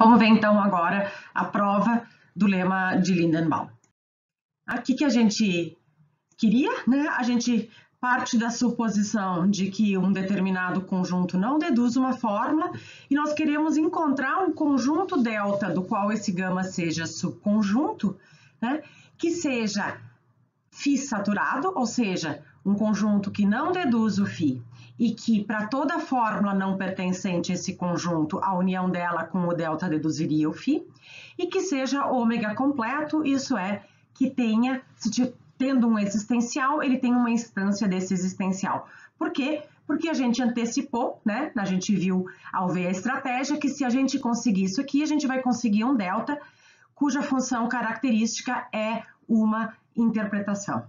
Vamos ver então agora a prova do lema de Lindenbaum. Aqui que a gente queria, né? A gente parte da suposição de que um determinado conjunto não deduz uma fórmula e nós queremos encontrar um conjunto delta do qual esse gama seja subconjunto, né? Que seja φ saturado, ou seja, um conjunto que não deduz o φ e que para toda fórmula não pertencente a esse conjunto, a união dela com o delta deduziria o φ, e que seja ômega completo, isso é, que tenha, tendo um existencial, ele tem uma instância desse existencial. Por quê? Porque a gente antecipou, né? A gente viu ao ver a estratégia que se a gente conseguir isso aqui, a gente vai conseguir um delta cuja função característica é uma interpretação.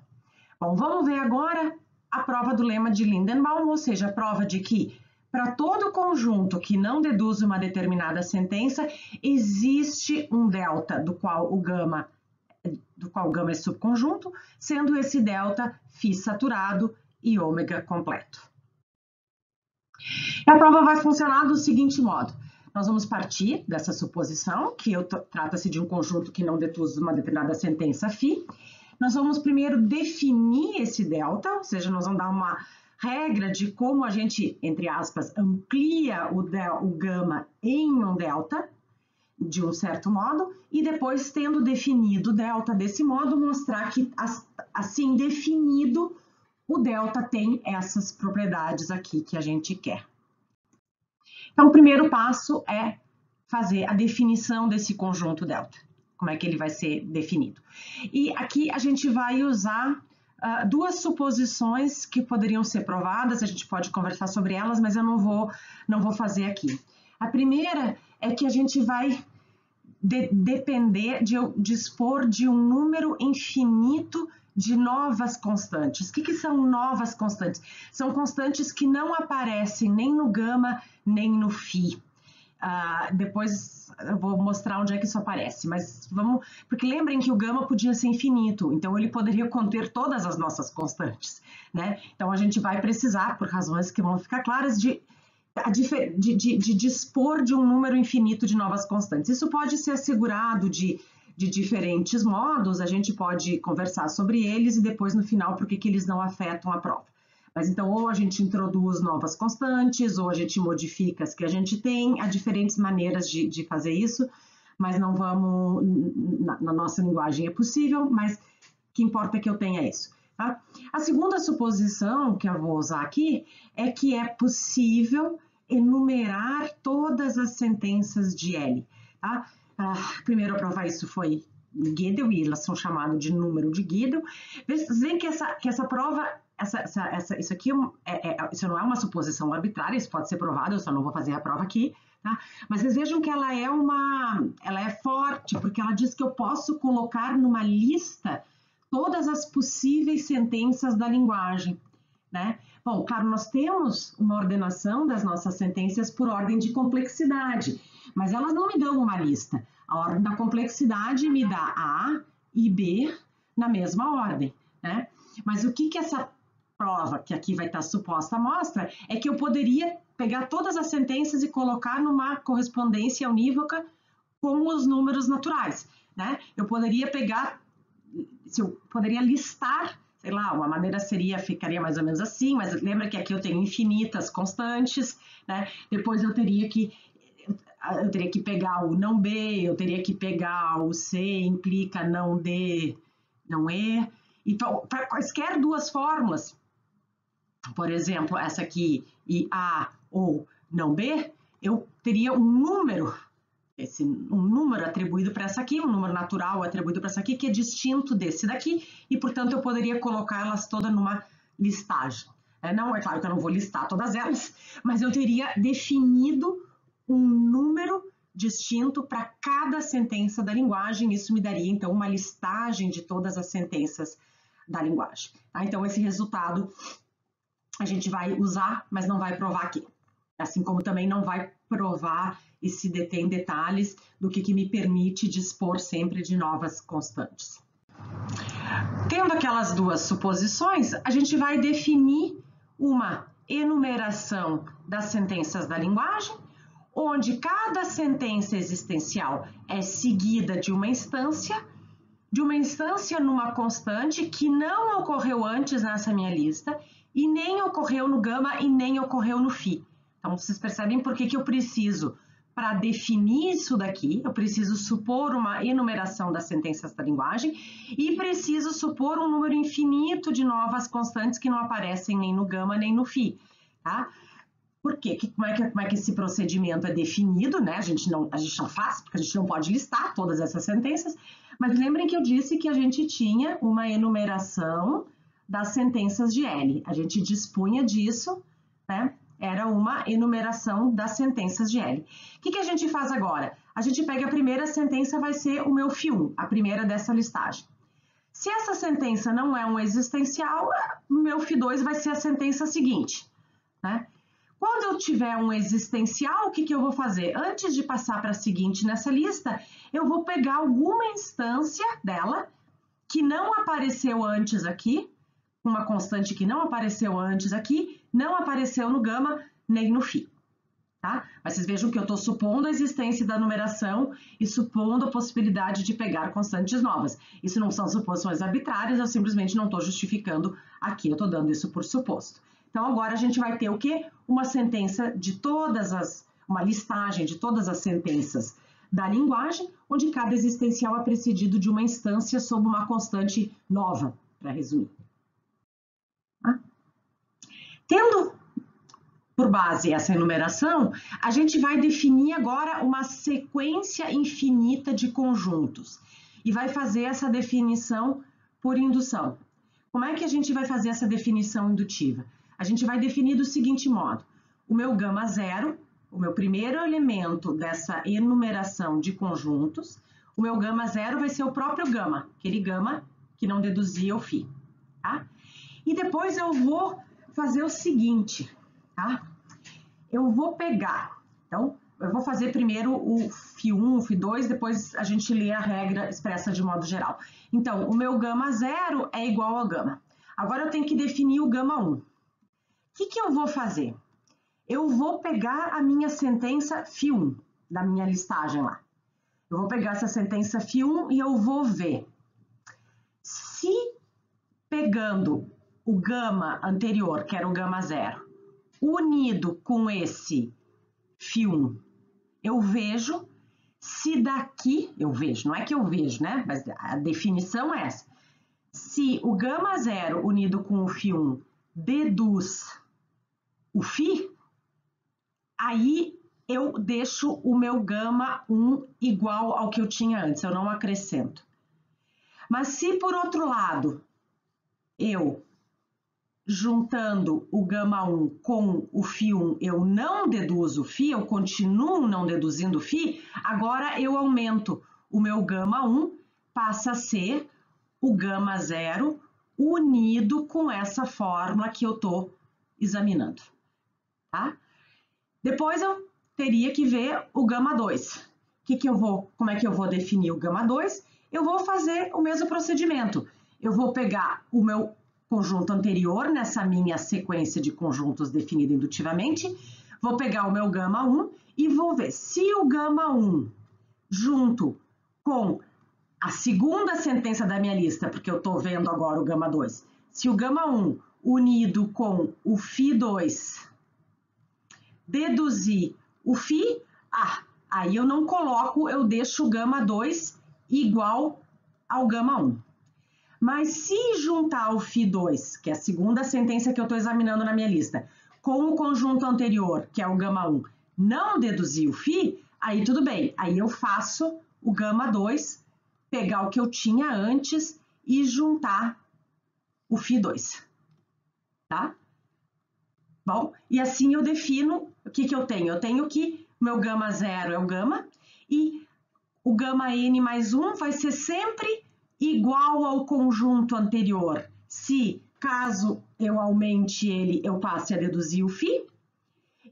Bom, vamos ver agora a prova do lema de Lindenbaum, ou seja, a prova de que para todo conjunto que não deduz uma determinada sentença, existe um delta do qual o gama é subconjunto, sendo esse delta φ saturado e ômega completo. E a prova vai funcionar do seguinte modo. Nós vamos partir dessa suposição, que trata-se de um conjunto que não deduz uma determinada sentença φ. Nós vamos primeiro definir esse delta, ou seja, nós vamos dar uma regra de como a gente, entre aspas, amplia o gama em um delta, de um certo modo, e depois, tendo definido o delta desse modo, mostrar que, assim definido, o delta tem essas propriedades aqui que a gente quer. Então, o primeiro passo é fazer a definição desse conjunto delta. Como é que ele vai ser definido. E aqui a gente vai usar duas suposições que poderiam ser provadas, a gente pode conversar sobre elas, mas eu não vou fazer aqui. A primeira é que a gente vai depender de dispor de um número infinito de novas constantes. O que são novas constantes? São constantes que não aparecem nem no gama, nem no φ. Depois eu vou mostrar onde é que isso aparece, mas vamos, porque lembrem que o gama podia ser infinito, então ele poderia conter todas as nossas constantes, né? Então a gente vai precisar, por razões que vão ficar claras, de dispor de um número infinito de novas constantes. Isso pode ser assegurado de diferentes modos, a gente pode conversar sobre eles e depois no final por que eles não afetam a prova. Mas então, ou a gente introduz novas constantes, ou a gente modifica as que a gente tem, há diferentes maneiras de fazer isso, mas não vamos, na nossa linguagem é possível, mas o que importa é que eu tenha isso. Tá? A segunda suposição que eu vou usar aqui é que é possível enumerar todas as sentenças de L. Tá? Primeiro a provar isso foi Gödel, e elas são chamadas de número de Gödel. Vocês veem que essa prova... Isso aqui isso não é uma suposição arbitrária, isso pode ser provado, eu só não vou fazer a prova aqui, tá? Mas vocês vejam que ela é forte, porque ela diz que eu posso colocar numa lista todas as possíveis sentenças da linguagem, né? Bom, claro, nós temos uma ordenação das nossas sentenças por ordem de complexidade, mas elas não me dão uma lista. A ordem da complexidade me dá A e B na mesma ordem, né? Mas o que essa prova, que aqui vai estar suposta, mostra, é que eu poderia pegar todas as sentenças e colocar numa correspondência unívoca com os números naturais, né? Eu poderia pegar, eu poderia listar, sei lá, uma maneira ficaria mais ou menos assim, mas lembra que aqui eu tenho infinitas constantes, né? Depois eu teria que pegar o não B, eu teria que pegar o C, implica não D, não E. Então, para quaisquer duas fórmulas, por exemplo, essa aqui e A ou não B, eu teria um número atribuído para essa aqui, um número natural atribuído para essa aqui, que é distinto desse daqui, e, portanto, eu poderia colocá-las todas numa listagem. Não, é claro que eu não vou listar todas elas, mas eu teria definido um número distinto para cada sentença da linguagem, isso me daria, então, uma listagem de todas as sentenças da linguagem. Tá? Então, esse resultado a gente vai usar, mas não vai provar aqui. Assim como também não vai provar e se detém detalhes do que me permite dispor sempre de novas constantes. Tendo aquelas duas suposições, a gente vai definir uma enumeração das sentenças da linguagem, onde cada sentença existencial é seguida de uma instância numa constante que não ocorreu antes nessa minha lista e nem ocorreu no gama e nem ocorreu no φ. Então, vocês percebem por que eu preciso, para definir isso daqui, eu preciso supor uma enumeração das sentenças da linguagem e preciso supor um número infinito de novas constantes que não aparecem nem no gama nem no φ, tá? Por quê? Como é que esse procedimento é definido, né? A gente não faz, porque a gente não pode listar todas essas sentenças, mas lembrem que eu disse que a gente tinha uma enumeração das sentenças de L. A gente dispunha disso, né? Era uma enumeração das sentenças de L. O que a gente faz agora? A gente pega a primeira sentença, vai ser o meu φ1, a primeira dessa listagem. Se essa sentença não é um existencial, o meu φ2 vai ser a sentença seguinte, né? Quando eu tiver um existencial, o que eu vou fazer? Antes de passar para a seguinte nessa lista, eu vou pegar alguma instância dela que não apareceu antes aqui, uma constante que não apareceu antes aqui, não apareceu no gama nem no φ, tá? Mas vocês vejam que eu estou supondo a existência da numeração e supondo a possibilidade de pegar constantes novas. Isso não são suposições arbitrárias, eu simplesmente não estou justificando aqui, eu estou dando isso por suposto. Então, agora a gente vai ter o quê? Uma sentença de uma listagem de todas as sentenças da linguagem, onde cada existencial é precedido de uma instância sob uma constante nova, para resumir. Tá? Tendo por base essa enumeração, a gente vai definir agora uma sequência infinita de conjuntos e vai fazer essa definição por indução. Como é que a gente vai fazer essa definição indutiva? A gente vai definir do seguinte modo: o meu gama zero, o meu primeiro elemento dessa enumeração de conjuntos, o meu gama zero vai ser o próprio gama, aquele gama que não deduzia o φ, tá? E depois eu vou fazer o seguinte, tá? Eu vou pegar, então, eu vou fazer primeiro o φ1, o φ2, depois a gente lê a regra expressa de modo geral. Então, o meu gama zero é igual ao gama. Agora eu tenho que definir o gama 1. O que eu vou fazer? Eu vou pegar a minha sentença φ1, da minha listagem lá. Eu vou pegar essa sentença φ1 e eu vou ver se pegando o gama anterior, que era o gama zero, unido com esse φ1, eu vejo se daqui, não é que eu vejo, né? Mas a definição é essa. Se o gama zero unido com o φ1 deduz o φ, aí eu deixo o meu gama 1 igual ao que eu tinha antes, eu não acrescento. Mas se por outro lado, eu juntando o gama 1 com o φ1, eu não deduzo o φ, eu continuo não deduzindo o φ, agora eu aumento o meu gama 1, passa a ser o gama 0 unido com essa fórmula que eu estou examinando, tá? Depois eu teria que ver o gama 2. Como é que eu vou definir o gama 2? Eu vou fazer o mesmo procedimento. Eu vou pegar o meu conjunto anterior nessa minha sequência de conjuntos definida indutivamente, vou pegar o meu gama 1 e vou ver se o gama 1 junto com a segunda sentença da minha lista, porque eu estou vendo agora o gama 2, se o gama 1 unido com o φ2 deduzir o φ, aí eu não coloco, eu deixo o gama 2 igual ao gama 1. Mas se juntar o φ2, que é a segunda sentença que eu estou examinando na minha lista, com o conjunto anterior, que é o gama 1, não deduzir o φ, aí tudo bem. Aí eu faço o gama 2, pegar o que eu tinha antes e juntar o φ2, tá? Bom, e assim eu defino o que eu tenho. Eu tenho que meu gama 0 é o gama e o gama n mais 1 vai ser sempre igual ao conjunto anterior, se caso eu aumente ele, eu passe a deduzir o φ,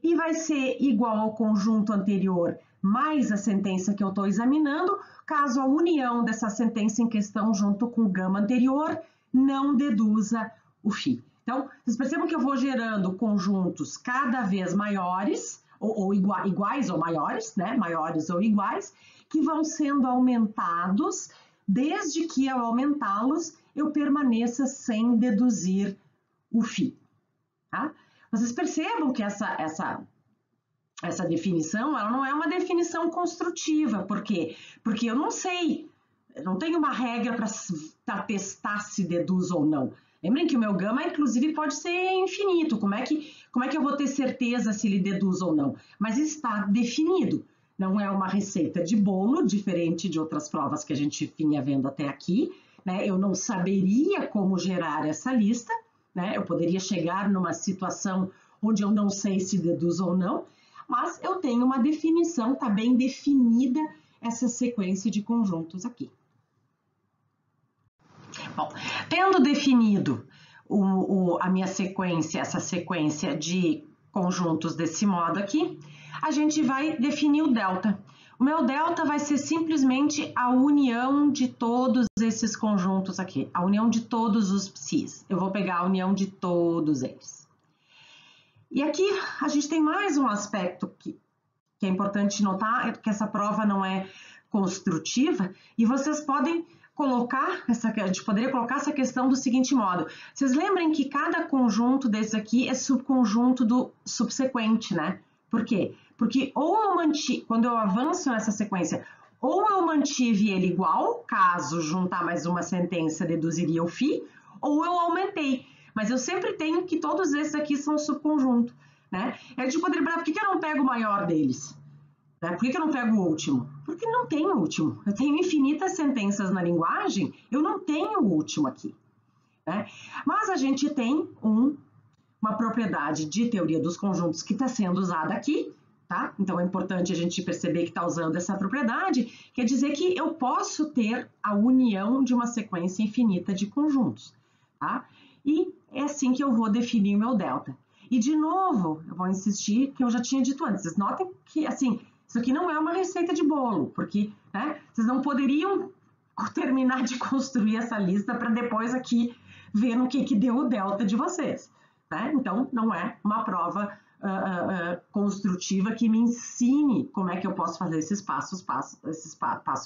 e vai ser igual ao conjunto anterior mais a sentença que eu estou examinando, caso a união dessa sentença em questão junto com o gama anterior não deduza o φ. Então, vocês percebam que eu vou gerando conjuntos cada vez maiores, ou iguais ou maiores, né? Maiores ou iguais, que vão sendo aumentados, desde que ao aumentá-los eu permaneça sem deduzir o FII. Tá? Vocês percebam que essa definição, ela não é uma definição construtiva. Por quê? Porque eu não sei, eu não tenho uma regra para testar se deduz ou não. Lembrem que o meu gama, inclusive, pode ser infinito. Como é que eu vou ter certeza se ele deduz ou não? Mas está definido. Não é uma receita de bolo, diferente de outras provas que a gente vinha vendo até aqui, né? Eu não saberia como gerar essa lista, né? Eu poderia chegar numa situação onde eu não sei se deduz ou não, mas eu tenho uma definição, está bem definida essa sequência de conjuntos aqui. Bom, tendo definido a minha sequência, essa sequência de conjuntos desse modo aqui, a gente vai definir o delta. O meu delta vai ser simplesmente a união de todos esses conjuntos aqui, a união de todos os psis. Eu vou pegar a união de todos eles. E aqui a gente tem mais um aspecto que é importante notar, é que essa prova não é construtiva, e vocês podem colocar, a gente poderia colocar essa questão do seguinte modo. Vocês lembrem que cada conjunto desse aqui é subconjunto do subsequente, né? Por quê? Porque ou eu mantive, quando eu avanço nessa sequência, ou eu mantive ele igual, caso juntar mais uma sentença deduziria o FI, ou eu aumentei. Mas eu sempre tenho que todos esses aqui são subconjunto, né? A gente poderia falar, por que eu não pego o maior deles? Né? Por que eu não pego o último? Porque não tem o último. Eu tenho infinitas sentenças na linguagem, eu não tenho o último aqui. Né? Mas a gente tem uma propriedade de teoria dos conjuntos que está sendo usada aqui, tá? Então é importante a gente perceber que está usando essa propriedade, quer dizer que eu posso ter a união de uma sequência infinita de conjuntos, tá? E é assim que eu vou definir o meu delta. E de novo, eu vou insistir que eu já tinha dito antes, vocês notem que assim, isso aqui não é uma receita de bolo, porque né, vocês não poderiam terminar de construir essa lista para depois aqui ver no que deu o delta de vocês. Né? Então, não é uma prova construtiva que me ensine como é que eu posso fazer esses passo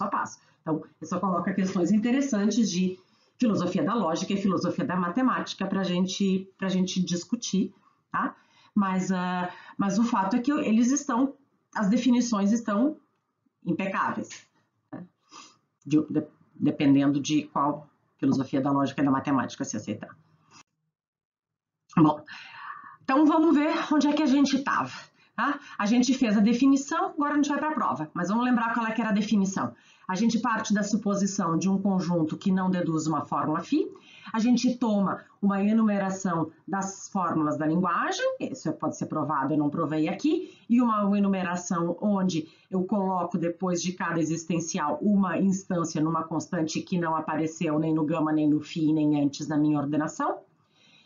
a passo. Então, eu só coloco questões interessantes de filosofia da lógica e filosofia da matemática para a gente discutir, tá? Mas o fato é que as definições estão impecáveis, né? Dependendo de qual filosofia da lógica e da matemática se aceitar. Bom, então vamos ver onde é que a gente estava. Tá? A gente fez a definição, agora a gente vai para a prova. Mas vamos lembrar qual é que era a definição. A gente parte da suposição de um conjunto que não deduz uma fórmula φ. A gente toma uma enumeração das fórmulas da linguagem, isso pode ser provado, eu não provei aqui, e uma enumeração onde eu coloco depois de cada existencial uma instância numa constante que não apareceu nem no gama, nem no φ, nem antes na minha ordenação.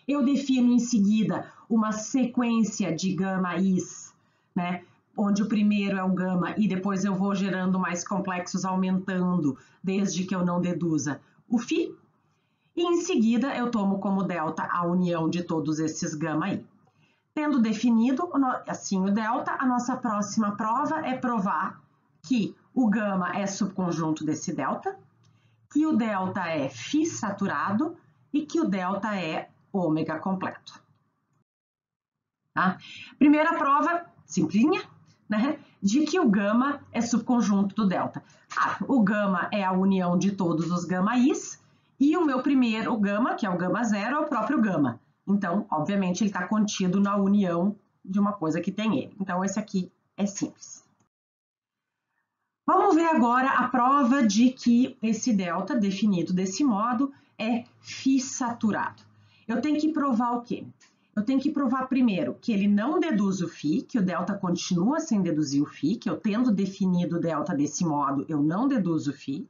Eu defino em seguida uma sequência de gama-is, né? Onde o primeiro é o gama e depois eu vou gerando mais complexos, aumentando, desde que eu não deduza o φ. E em seguida eu tomo como delta a união de todos esses gama-i. Tendo definido assim o delta, a nossa próxima prova é provar que o gama é subconjunto desse delta, que o delta é φ saturado e que o delta é ômega completo. Tá? Primeira prova, simplinha, né? De que o gama é subconjunto do delta. O gama é a união de todos os gama-is e o meu primeiro gama, que é o gama zero, é o próprio gama. Então, obviamente, ele está contido na união de uma coisa que tem ele. Então, esse aqui é simples. Vamos ver agora a prova de que esse delta, definido desse modo, é φ saturado. Eu tenho que provar o quê? Eu tenho que provar primeiro que ele não deduz o φ, que o delta continua sem deduzir o φ, que eu tendo definido o delta desse modo, eu não deduzo o φ.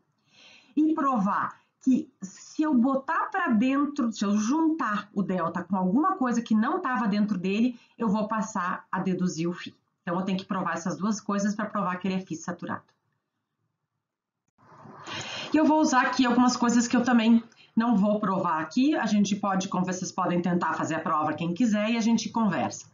E provar que se eu botar para dentro, se eu juntar o delta com alguma coisa que não estava dentro dele, eu vou passar a deduzir o φ. Então, eu tenho que provar essas duas coisas para provar que ele é φ saturado. E eu vou usar aqui algumas coisas que eu também não vou provar aqui, a gente pode, como vocês podem tentar fazer a prova quem quiser e a gente conversa.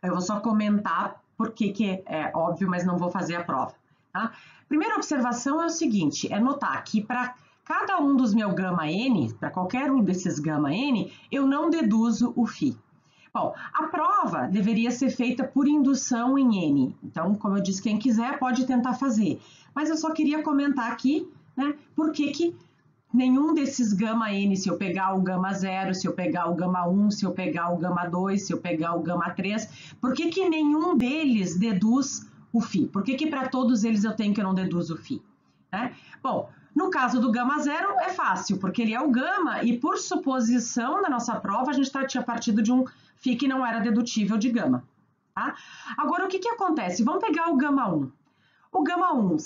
Eu vou só comentar por que é óbvio, mas não vou fazer a prova. Tá? Primeira observação é o seguinte, é notar que para cada um dos meus gama n, para qualquer um desses gama n, eu não deduzo o φ. Bom, a prova deveria ser feita por indução em n. Então, como eu disse, quem quiser pode tentar fazer. Mas eu só queria comentar aqui, né, por que nenhum desses gama n, se eu pegar o gama 0, se eu pegar o gama 1, se eu pegar o gama 2, se eu pegar o gama 3, por que nenhum deles deduz o φ? Por que para todos eles eu tenho que eu não deduzo o φ? Né? Bom, no caso do gama 0 é fácil, porque ele é o gama e por suposição na nossa prova a gente tinha partido de um φ que não era dedutível de gama. Tá? Agora, o que acontece? Vamos pegar o gama 1. O gama 1,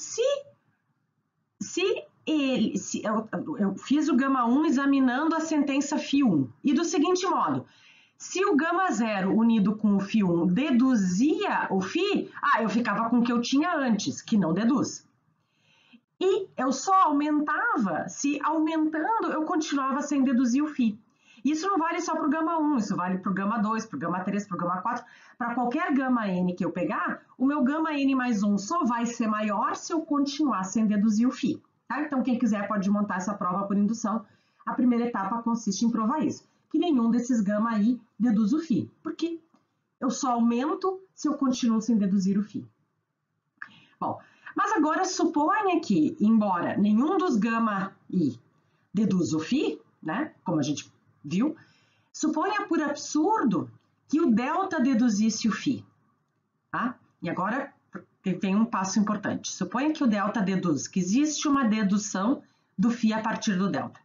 eu fiz o gama 1 examinando a sentença φ1. E do seguinte modo, se o gama 0 unido com o φ1 deduzia o φ, eu ficava com o que eu tinha antes, que não deduz. E eu só aumentava, se aumentando eu continuava sem deduzir o φ. Isso não vale só para o gama 1, isso vale para o gama 2, para o gama 3, para o gama 4. Para qualquer gama n que eu pegar, o meu gama n mais 1 só vai ser maior se eu continuar sem deduzir o φ. Tá? Então, quem quiser pode montar essa prova por indução. A primeira etapa consiste em provar isso, que nenhum desses gama i deduz o φ. Porque eu só aumento se eu continuo sem deduzir o φ. Bom, mas agora suponha que, embora nenhum dos gama i deduza o φ, né, como a gente viu, suponha por absurdo que o delta deduzisse o φ. Tá? E agora tem um passo importante. Suponha que o delta deduz, que existe uma dedução do φ a partir do delta.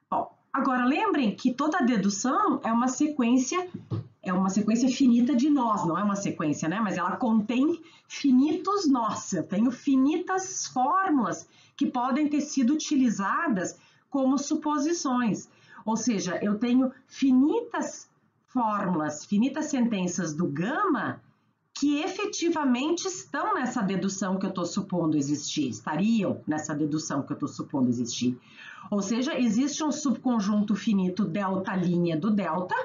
Bom, agora lembrem que toda dedução é uma sequência finita de nós, não é uma sequência, né? Mas ela contém finitos nós. Eu tenho finitas fórmulas que podem ter sido utilizadas como suposições. Ou seja, eu tenho finitas fórmulas, finitas sentenças do gama que efetivamente estão nessa dedução que eu estou supondo existir, estariam nessa dedução que eu estou supondo existir. Ou seja, existe um subconjunto finito delta linha do delta,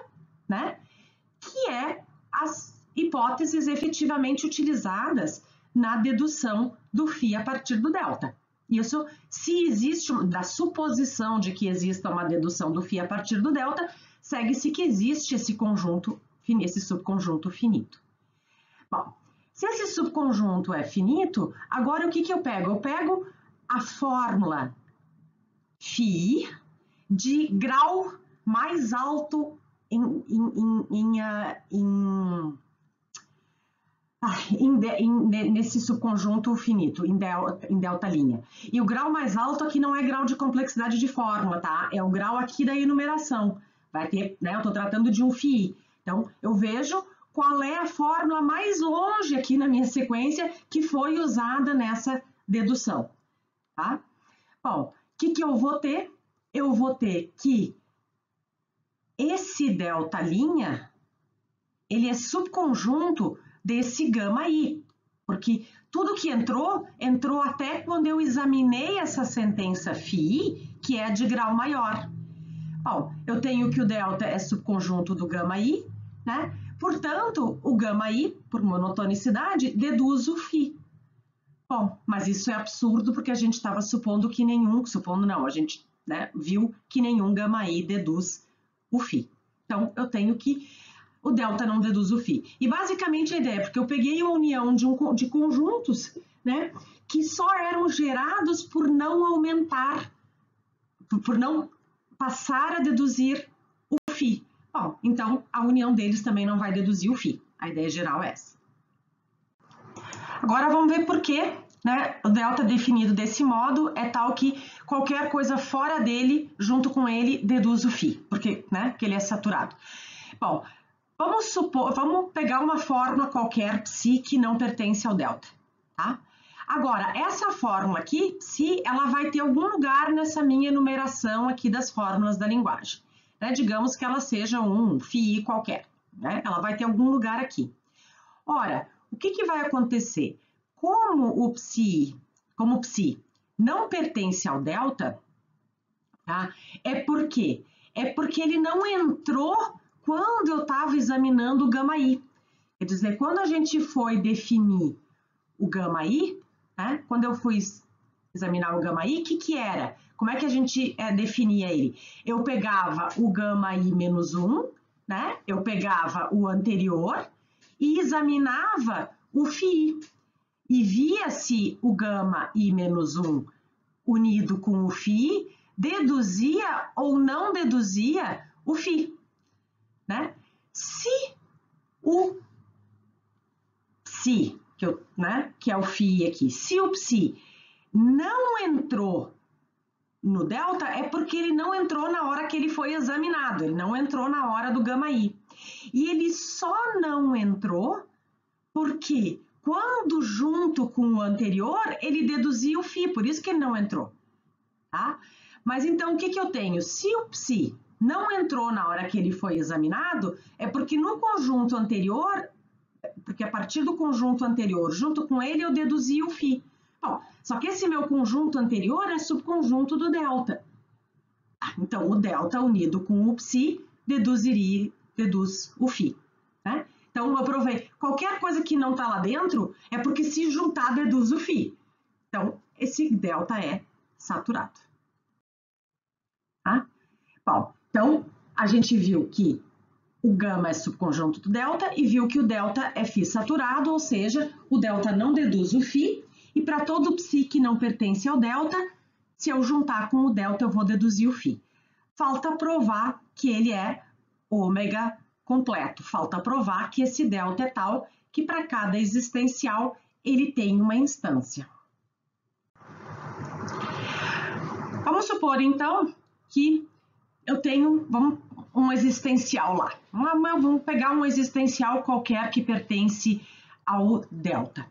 né? Que é as hipóteses efetivamente utilizadas na dedução do φ a partir do delta. Isso, se existe, da suposição de que exista uma dedução do φ a partir do delta, segue-se que existe esse subconjunto finito. Bom, se esse subconjunto é finito, agora o que eu pego? Eu pego a fórmula φ de grau mais alto nesse subconjunto finito, em delta linha. E o grau mais alto aqui não é grau de complexidade de fórmula, tá? É o grau aqui da enumeração. Vai ter, né? Eu estou tratando de um φ. Então, eu vejo qual é a fórmula mais longe aqui na minha sequência que foi usada nessa dedução, tá? Bom, o que eu vou ter? Eu vou ter que esse delta linha, ele é subconjunto desse gama i, porque tudo que entrou até quando eu examinei essa sentença φ, que é de grau maior. Bom, eu tenho que o delta é subconjunto do gama i, né? Portanto, o gama i, por monotonicidade, deduz o φ. Bom, mas isso é absurdo porque a gente estava supondo que a gente, né, viu que nenhum gama i deduz o φ. Então, eu tenho que o delta não deduz o φ. E basicamente a ideia é porque eu peguei uma união de conjuntos, né, que só eram gerados por não aumentar, por não passar a deduzir o φ. Bom, então a união deles também não vai deduzir o φ. A ideia geral é essa. Agora vamos ver por que, né, o delta definido desse modo é tal que qualquer coisa fora dele, junto com ele, deduz o φ, porque, né, que ele é saturado. Bom, vamos pegar uma fórmula qualquer psi que não pertence ao delta, tá? Agora, essa fórmula aqui, psi, ela vai ter algum lugar nessa minha enumeração aqui das fórmulas da linguagem, né? Digamos que ela seja um φ qualquer, né? Ela vai ter algum lugar aqui. Ora, o que vai acontecer? Como o psi não pertence ao delta, tá? É porque ele não entrou quando eu estava examinando o gama i. Quer dizer, quando a gente foi definir o gama I, né? Quando eu fui examinar o gama I, o que era? Como é que a gente definia ele? Eu pegava o gama I menos 1, né? Eu pegava o anterior e examinava o φ. E via se o gama I menos 1 unido com o φ deduzia ou não deduzia o φ, né? Se o psi, que é o φ aqui, se o psi não entrou no delta, é porque ele não entrou na hora que ele foi examinado, ele não entrou na hora do gama I. E ele só não entrou porque quando junto com o anterior, ele deduzia o φ, por isso que ele não entrou, tá? Mas então, o que eu tenho? Se o psi não entrou na hora que ele foi examinado, é porque no conjunto anterior, porque a partir do conjunto anterior, junto com ele, eu deduzi o φ. Bom, só que esse meu conjunto anterior é subconjunto do delta. Então, o delta unido com o psi deduz o φ, né? Então, eu provei, qualquer coisa que não está lá dentro é porque se juntar deduz o φ. Então, esse delta é saturado. Tá? Bom, então, a gente viu que o gama é subconjunto do delta e viu que o delta é φ saturado, ou seja, o delta não deduz o φ, e para todo psi que não pertence ao delta, se eu juntar com o delta, eu vou deduzir o φ. Falta provar que ele é ômega completo, falta provar que esse delta é tal que para cada existencial ele tem uma instância. Vamos supor, então, que eu tenho um existencial lá. Vamos pegar um existencial qualquer que pertence ao delta.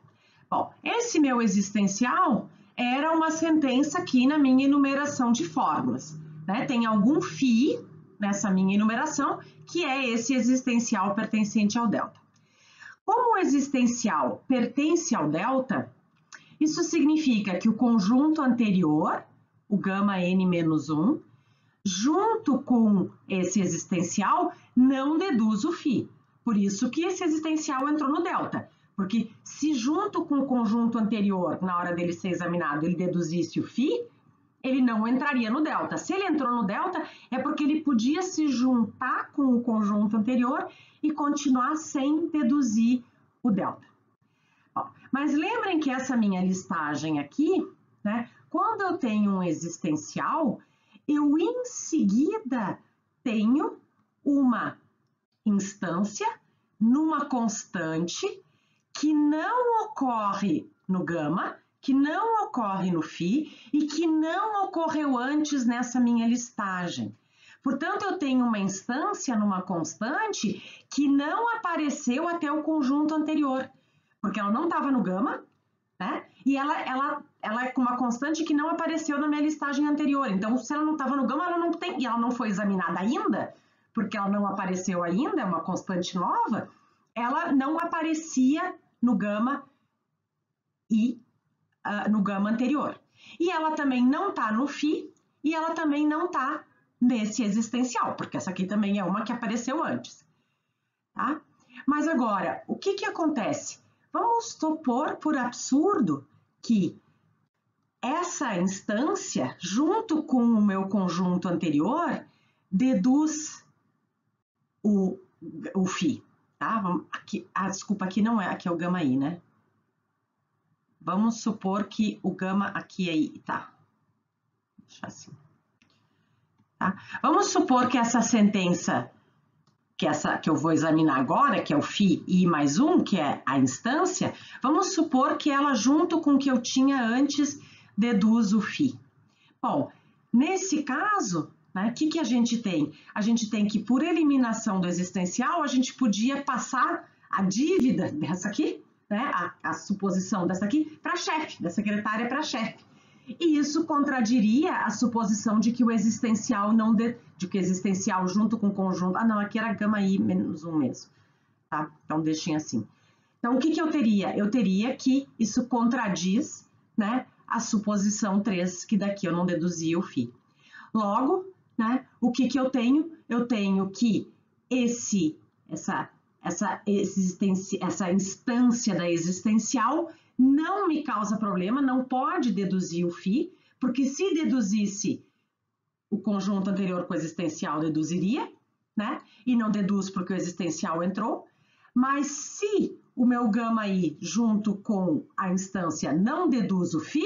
Bom, esse meu existencial era uma sentença aqui na minha enumeração de fórmulas, né? Tem algum φ nessa minha enumeração que é esse existencial pertencente ao delta. Como o existencial pertence ao delta, isso significa que o conjunto anterior, o gama n menos 1, junto com esse existencial, não deduz o φ. Por isso que esse existencial entrou no delta. Porque se junto com o conjunto anterior, na hora dele ser examinado, ele deduzisse o φ, ele não entraria no delta. Se ele entrou no delta, é porque ele podia se juntar com o conjunto anterior e continuar sem deduzir o delta. Bom, mas lembrem que essa minha listagem aqui, né, quando eu tenho um existencial, eu em seguida tenho uma instância numa constante que não ocorre no gama, que não ocorre no φ e que não ocorreu antes nessa minha listagem. Portanto, eu tenho uma instância numa constante que não apareceu até o conjunto anterior, porque ela não estava no gama, né? E ela é com uma constante que não apareceu na minha listagem anterior. Então, se ela não estava no gama, ela não tem, e ela não foi examinada ainda, porque ela não apareceu ainda, é uma constante nova, ela não aparecia no gama e no gama anterior. E ela também não está no φ e ela também não está nesse existencial, porque essa aqui também é uma que apareceu antes. Tá? Mas agora, o que acontece? Vamos supor, por absurdo, que essa instância, junto com o meu conjunto anterior, deduz o φ. Tá? Aqui, desculpa, aqui não é, aqui é o gama I, né? Vamos supor que o gama aqui é I, tá? Deixa assim. Tá? Vamos supor que essa sentença, que eu vou examinar agora, que é o φ I mais 1, que é a instância, vamos supor que ela, junto com o que eu tinha antes, deduz o φ. Bom, nesse caso, né, o que a gente tem? A gente tem que, por eliminação do existencial, a gente podia passar a dívida dessa aqui, né, a suposição dessa aqui, para chefe, da secretária para chefe. E isso contradiria a suposição de que o existencial de que o existencial junto com o conjunto... não, aqui era gama I menos 1 mesmo. Tá? Então, deixem assim. Então, o que eu teria? Eu teria que isso contradiz, né, a suposição 3, que daqui eu não deduzi o φ. Logo, né, o que eu tenho? Eu tenho que essa instância da existencial não me causa problema, não pode deduzir o φ, porque se deduzisse o conjunto anterior com o existencial, deduziria, né? E não deduz porque o existencial entrou. Mas se o meu gama i junto com a instância não deduz o φ,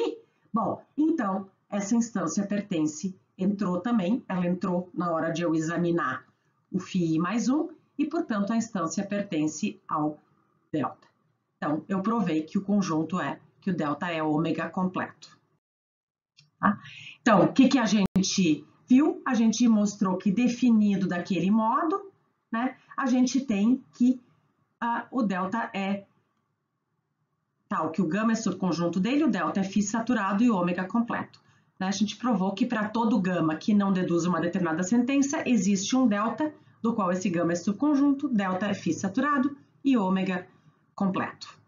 bom, então essa instância pertence, entrou também, ela entrou na hora de eu examinar o φ mais 1, e portanto a instância pertence ao delta. Então, eu provei que o conjunto que o delta é ômega completo. Tá? Então, o que a gente viu? A gente mostrou que definido daquele modo, né, a gente tem que o delta é tal, que o gama é subconjunto dele, o delta é φ saturado e o ômega completo. Né? A gente provou que para todo gama que não deduz uma determinada sentença, existe um delta, do qual esse gama é subconjunto, delta é φ saturado e ômega completo.